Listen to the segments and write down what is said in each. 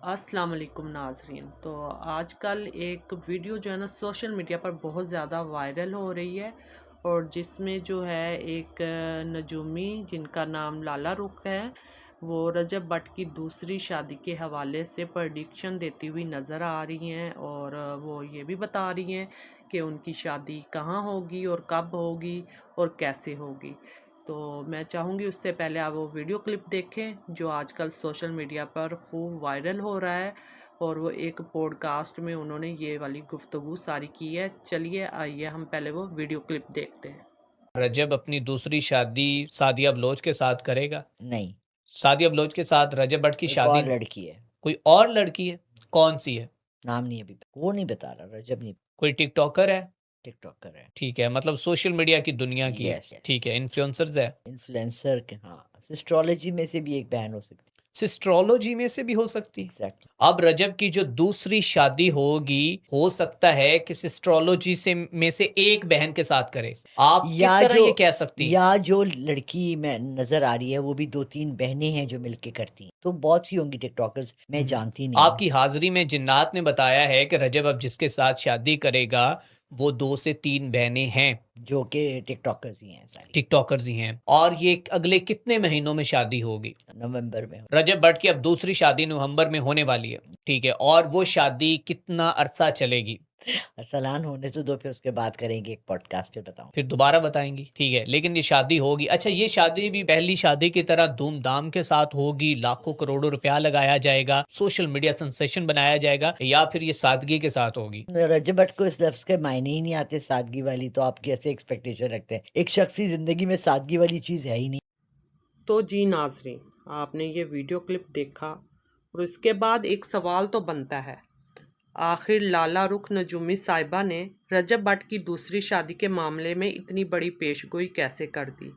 अस्सलाम वालेकुम नाज़रीन। तो आजकल एक वीडियो जो है ना सोशल मीडिया पर बहुत ज़्यादा वायरल हो रही है और जिसमें जो है एक नजूमी जिनका नाम लाला रुख है, वो रजब भट्ट की दूसरी शादी के हवाले से प्रडिक्शन देती हुई नज़र आ रही हैं और वो ये भी बता रही हैं कि उनकी शादी कहाँ होगी और कब होगी और कैसे होगी। तो मैं चाहूँगी उससे पहले आप वो वीडियो क्लिप देखें जो आजकल सोशल मीडिया पर खूब वायरल हो रहा है और वो एक पॉडकास्ट में उन्होंने ये वाली गुफ्तगू सारी की है। चलिए आइए हम पहले वो वीडियो क्लिप देखते हैं। रजब अपनी दूसरी शादी सादिया बलोच के साथ करेगा। नहीं, सादिया बलोच के साथ रजब भट्ट की एक शादी और लड़की है। कोई और लड़की है? कौन सी है? नाम नहीं अभी वो नहीं बता रहा, रजब नहीं। कोई टिकटॉकर है? टिकटॉकर है। ठीक है, मतलब सोशल मीडिया की दुनिया की है। यस, ठीक है, यस। इन्फ्लुएंसर्स है। इन्फ्लुएंसर के, हाँ, एस्ट्रोलॉजी में से भी एक बहन हो सकती सिस्ट्रोलॉजी में से भी हो सकती है। है। एग्जैक्टली। अब रजब की जो दूसरी शादी होगी, हो सकता है कि सिस्ट्रोलॉजी से में से एक बहन के साथ करे। आप किस या तरह जो ये कह सकती हैं? या जो लड़की में नजर आ रही है वो भी 2-3 बहनें हैं जो मिलके करती हैं, तो बहुत सी होंगी टिकटॉकर्स, मैं जानती नहीं हूँ। आपकी हाजिरी में जिन्नात ने बताया है कि रजब अब जिसके साथ शादी करेगा वो 2 से 3 बहनें हैं, जो कि टिकटॉकर्स ही हैं सारी। टिकटॉकर्स ही हैं। और ये अगले कितने महीनों में शादी होगी? नवंबर में। रजब भट्ट की अब दूसरी शादी नवंबर में होने वाली है। ठीक है, और वो शादी कितना अरसा चलेगी? अरसलान होने तो दो, फिर उसके बाद करेंगे एक पॉडकास्ट पे बताऊं। फिर दोबारा बताएंगी। ठीक है, लेकिन ये शादी होगी। अच्छा, ये शादी भी पहली शादी की तरह धूमधाम के साथ होगी, लाखों करोड़ों रुपया लगाया जाएगा, सोशल मीडिया सेंसेशन बनाया जाएगा, या फिर ये सादगी के साथ होगी? रजब भट्ट को इस लफ्ज के मायने ही नहीं आते सादगी वाली, तो आप कैसे एक्सपेक्टेशन रखते हैं? एक शख्सी जिंदगी में सादगी वाली चीज है ही नहीं। तो जी नाज़रीन, आपने ये वीडियो क्लिप देखा और इसके बाद एक सवाल तो बनता है, आखिर लाला रुख नजूमी साहिबा ने रजब भट्ट की दूसरी शादी के मामले में इतनी बड़ी पेशगोई कैसे कर दी।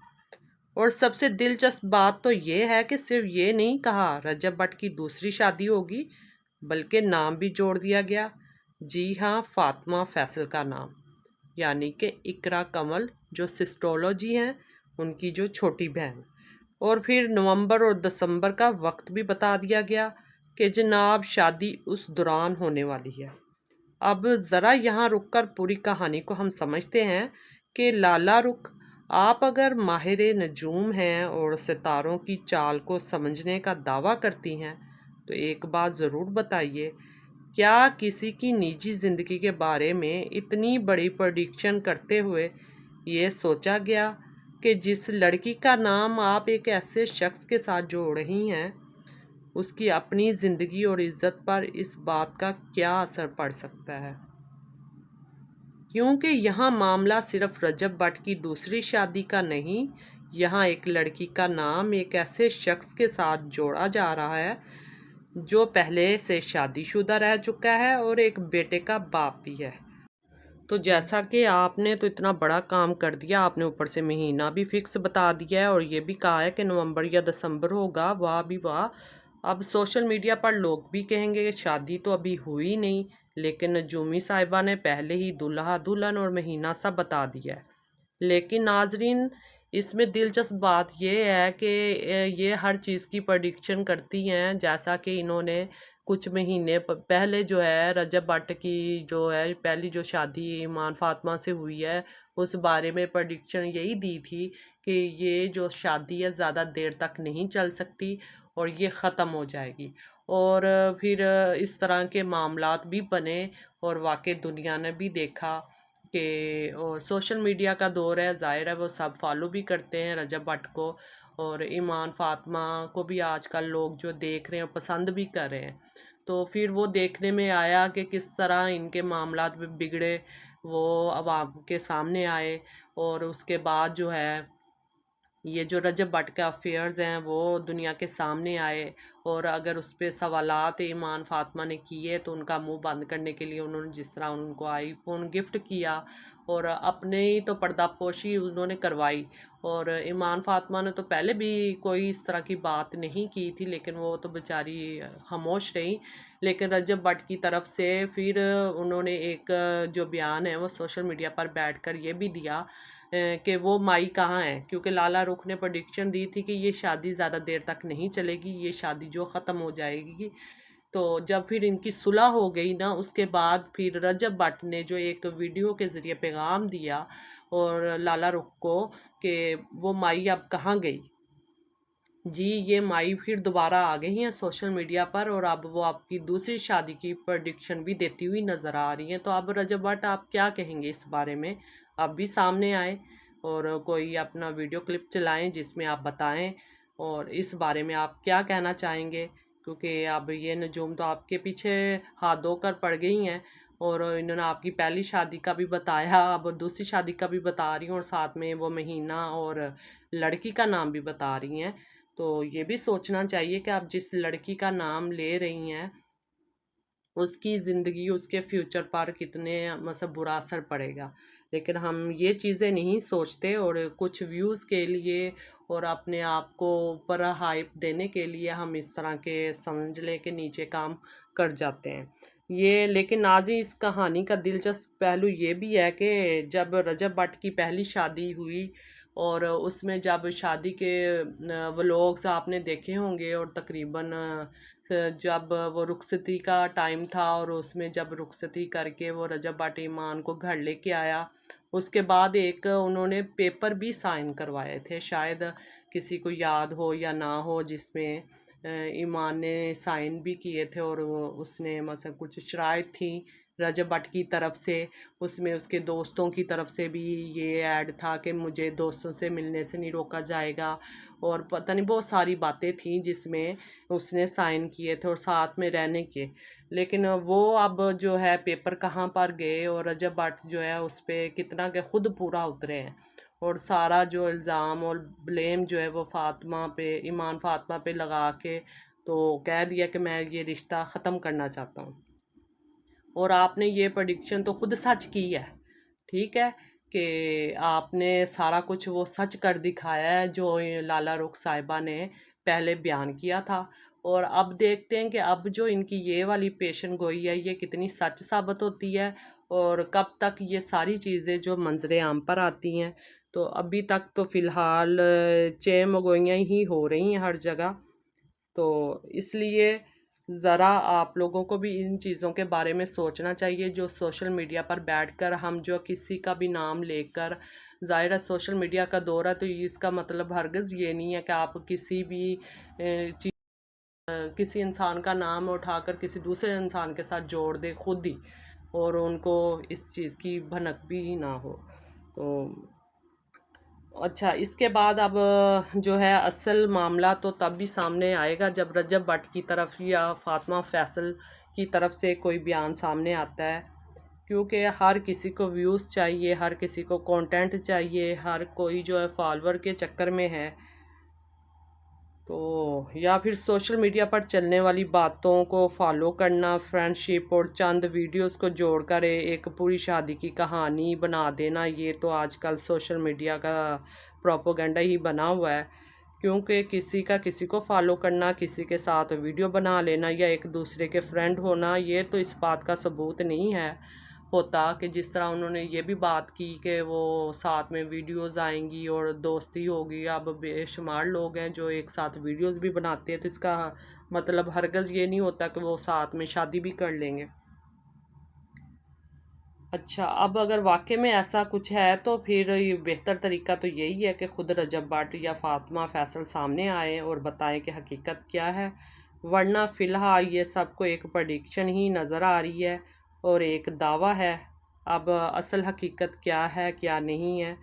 और सबसे दिलचस्प बात तो ये है कि सिर्फ ये नहीं कहा रजब भट्ट की दूसरी शादी होगी, बल्कि नाम भी जोड़ दिया गया। जी हाँ, फातिमा फैसल का नाम, यानी कि इकरा कमल जो सिस्टोलॉजी हैं उनकी जो छोटी बहन। और फिर नवंबर और दिसंबर का वक्त भी बता दिया गया कि जनाब शादी उस दौरान होने वाली है। अब ज़रा यहाँ रुककर पूरी कहानी को हम समझते हैं कि लाला रुख, आप अगर माहिर नजूम हैं और सितारों की चाल को समझने का दावा करती हैं, तो एक बात ज़रूर बताइए, क्या किसी की निजी ज़िंदगी के बारे में इतनी बड़ी प्रेडिक्शन करते हुए ये सोचा गया कि जिस लड़की का नाम आप एक ऐसे शख्स के साथ जोड़ रही हैं, उसकी अपनी ज़िंदगी और इज़्ज़त पर इस बात का क्या असर पड़ सकता है? क्योंकि यहाँ मामला सिर्फ रजब भट्ट की दूसरी शादी का नहीं, यहाँ एक लड़की का नाम एक ऐसे शख्स के साथ जोड़ा जा रहा है जो पहले से शादीशुदा रह चुका है और एक बेटे का बाप भी है। तो जैसा कि आपने तो इतना बड़ा काम कर दिया, आपने ऊपर से महीना भी फिक्स बता दिया है और ये भी कहा है कि नवंबर या दिसंबर होगा। वाह भी वाह। अब सोशल मीडिया पर लोग भी कहेंगे कि शादी तो अभी हुई नहीं, लेकिन नजूमी साहिबा ने पहले ही दूल्हा दुल्हन और महीना सब बता दिया है। लेकिन नाजरीन, इसमें दिलचस्प बात यह है कि ये हर चीज़ की प्रेडिक्शन करती हैं, जैसा कि इन्होंने कुछ महीने पहले जो है रजब भट्ट की जो है पहली जो शादी ईमान फातिमा से हुई है, उस बारे में प्रेडिक्शन यही दी थी कि ये जो शादी है ज़्यादा देर तक नहीं चल सकती और ये ख़त्म हो जाएगी। और फिर इस तरह के मामलात भी बने और वाकई दुनिया ने भी देखा कि और सोशल मीडिया का दौर है, ज़ाहिर है वो सब फॉलो भी करते हैं रजब भट्ट को, और ईमान फातिमा को भी आजकल लोग जो देख रहे हैं पसंद भी कर रहे हैं। तो फिर वो देखने में आया कि किस तरह इनके मामलात में बिगड़े, वो आवाम के सामने आए और उसके बाद जो है ये जो रजब भट्ट के अफेयर्स हैं वो दुनिया के सामने आए। और अगर उस पर सवालात ईमान फातिमा ने किए तो उनका मुंह बंद करने के लिए उन्होंने जिस तरह उनको आईफोन गिफ्ट किया और अपने ही तो पर्दापोशी उन्होंने करवाई। और ईमान फातिमा ने तो पहले भी कोई इस तरह की बात नहीं की थी, लेकिन वो तो बेचारी खामोश रही। लेकिन रजब भट्ट की तरफ से फिर उन्होंने एक जो बयान है वो सोशल मीडिया पर बैठकर ये भी दिया कि वो माई कहाँ है, क्योंकि लाला रुख ने प्रेडिक्शन दी थी कि ये शादी ज़्यादा देर तक नहीं चलेगी, ये शादी जो ख़त्म हो जाएगी। तो जब फिर इनकी सुलह हो गई ना, उसके बाद फिर रजब भट्ट ने जो एक वीडियो के ज़रिए पैगाम दिया और लाला रुख को कि वो माई अब कहाँ गई। जी, ये माई फिर दोबारा आ गई हैं सोशल मीडिया पर और अब वो आपकी दूसरी शादी की प्रेडिक्शन भी देती हुई नज़र आ रही हैं। तो अब रजब भट्ट आप क्या कहेंगे इस बारे में? आप भी सामने आएँ और कोई अपना वीडियो क्लिप चलाएँ जिसमें आप बताएँ और इस बारे में आप क्या कहना चाहेंगे? क्योंकि अब ये नजूम तो आपके पीछे हाथ धोकर पड़ गई हैं और इन्होंने आपकी पहली शादी का भी बताया, अब दूसरी शादी का भी बता रही हैं और साथ में वो महीना और लड़की का नाम भी बता रही हैं। तो ये भी सोचना चाहिए कि आप जिस लड़की का नाम ले रही हैं उसकी ज़िंदगी, उसके फ्यूचर पर कितने मतलब बुरा असर पड़ेगा। लेकिन हम ये चीज़ें नहीं सोचते और कुछ व्यूज़ के लिए और अपने आप को ऊपर हाइप देने के लिए हम इस तरह के समझ लें कि नीचे काम कर जाते हैं। ये लेकिन आज ही इस कहानी का दिलचस्प पहलू ये भी है कि जब रजब भट्ट की पहली शादी हुई और उसमें जब शादी के व्लॉग्स आपने देखे होंगे और तकरीबन जब वो रुखसती का टाइम था और उसमें जब रुखसती करके वो रजब भट्ट ईमान को घर लेके आया, उसके बाद एक उन्होंने पेपर भी साइन करवाए थे, शायद किसी को याद हो या ना हो, जिसमें ईमान ने साइन भी किए थे और वो उसने मतलब कुछ शराइत थी रजब भट्ट की तरफ से, उसमें उसके दोस्तों की तरफ से भी ये ऐड था कि मुझे दोस्तों से मिलने से नहीं रोका जाएगा और पता नहीं बहुत सारी बातें थी जिसमें उसने साइन किए थे और साथ में रहने के। लेकिन वो अब जो है पेपर कहाँ पर गए और रजब भट्ट जो है उस पर कितना के खुद पूरा उतरे हैं और सारा जो इल्ज़ाम और ब्लेम जो है वो फातिमा पे, ईमान फातिमा पे लगा के तो कह दिया कि मैं ये रिश्ता ख़त्म करना चाहता हूँ। और आपने ये प्रेडिक्शन तो खुद सच की है, ठीक है, कि आपने सारा कुछ वो सच कर दिखाया है जो ये लाला रुख साहिबा ने पहले बयान किया था। और अब देखते हैं कि अब जो इनकी ये वाली पेशन गोई है ये कितनी सच साबित होती है और कब तक ये सारी चीज़ें जो मंजर आम पर आती हैं। तो अभी तक तो फ़िलहाल चेमगोइयाँ ही हो रही हैं हर जगह। तो इसलिए ज़रा आप लोगों को भी इन चीज़ों के बारे में सोचना चाहिए जो सोशल मीडिया पर बैठकर हम जो किसी का भी नाम लेकर, ज़ाहिर है सोशल मीडिया का दौर है तो इसका मतलब हरगिज़ ये नहीं है कि आप किसी भी किसी इंसान का नाम उठाकर किसी दूसरे इंसान के साथ जोड़ दें खुद ही और उनको इस चीज़ की भनक भी ना हो। तो अच्छा, इसके बाद अब जो है असल मामला तो तब भी सामने आएगा जब रजब भट्ट की तरफ या फातिमा फैसल की तरफ से कोई बयान सामने आता है, क्योंकि हर किसी को व्यूज़ चाहिए, हर किसी को कंटेंट चाहिए, हर कोई जो है फॉलोअर के चक्कर में है। तो या फिर सोशल मीडिया पर चलने वाली बातों को फॉलो करना, फ्रेंडशिप और चंद वीडियोस को जोड़कर एक पूरी शादी की कहानी बना देना, ये तो आजकल सोशल मीडिया का प्रोपोगंडा ही बना हुआ है। क्योंकि किसी का किसी को फॉलो करना, किसी के साथ वीडियो बना लेना या एक दूसरे के फ्रेंड होना, ये तो इस बात का सबूत नहीं है होता कि जिस तरह उन्होंने ये भी बात की कि वो साथ में वीडियोस आएंगी और दोस्ती होगी। अब बेशुमार लोग हैं जो एक साथ वीडियोस भी बनाते हैं, तो इसका मतलब हरगिज़ ये नहीं होता कि वो साथ में शादी भी कर लेंगे। अच्छा, अब अगर वाकई में ऐसा कुछ है तो फिर ये बेहतर तरीका तो यही है कि ख़ुद रजब भट्ट या फातिमा फैसल सामने आए और बताएं कि हकीकत क्या है, वरना फ़िलहाल ये सबको एक प्रेडिक्शन ही नज़र आ रही है और एक दावा है। अब असल हकीकत क्या है क्या नहीं है,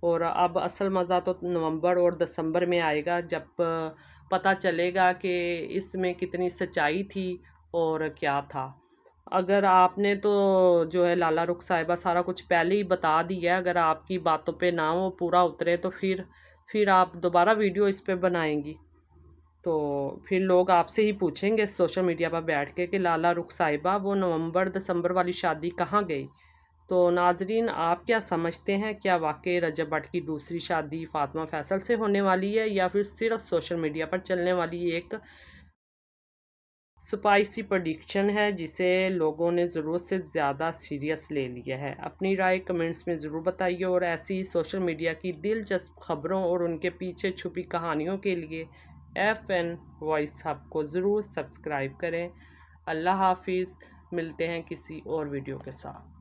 और अब असल मज़ा तो नवंबर और दिसंबर में आएगा जब पता चलेगा कि इसमें कितनी सच्चाई थी और क्या था। अगर आपने तो जो है लाला रुख साहिबा सारा कुछ पहले ही बता दिया है, अगर आपकी बातों पे ना वो पूरा उतरे तो फिर आप दोबारा वीडियो इस पे बनाएंगी तो फिर लोग आपसे ही पूछेंगे सोशल मीडिया पर बैठ के कि लाला रुख साहिबा वो नवंबर दिसंबर वाली शादी कहाँ गई। तो नाजरीन, आप क्या समझते हैं, क्या वाकई रजब भट्ट की दूसरी शादी फातिमा फैसल से होने वाली है या फिर सिर्फ सोशल मीडिया पर चलने वाली एक स्पाइसी प्रेडिक्शन है जिसे लोगों ने ज़रूरत से ज़्यादा सीरियस ले लिया है? अपनी राय कमेंट्स में ज़रूर बताइए और ऐसी ही सोशल मीडिया की दिलचस्प खबरों और उनके पीछे छुपी कहानियों के लिए FN वॉइस हब को ज़रूर सब्सक्राइब करें। अल्लाह हाफिज़। मिलते हैं किसी और वीडियो के साथ।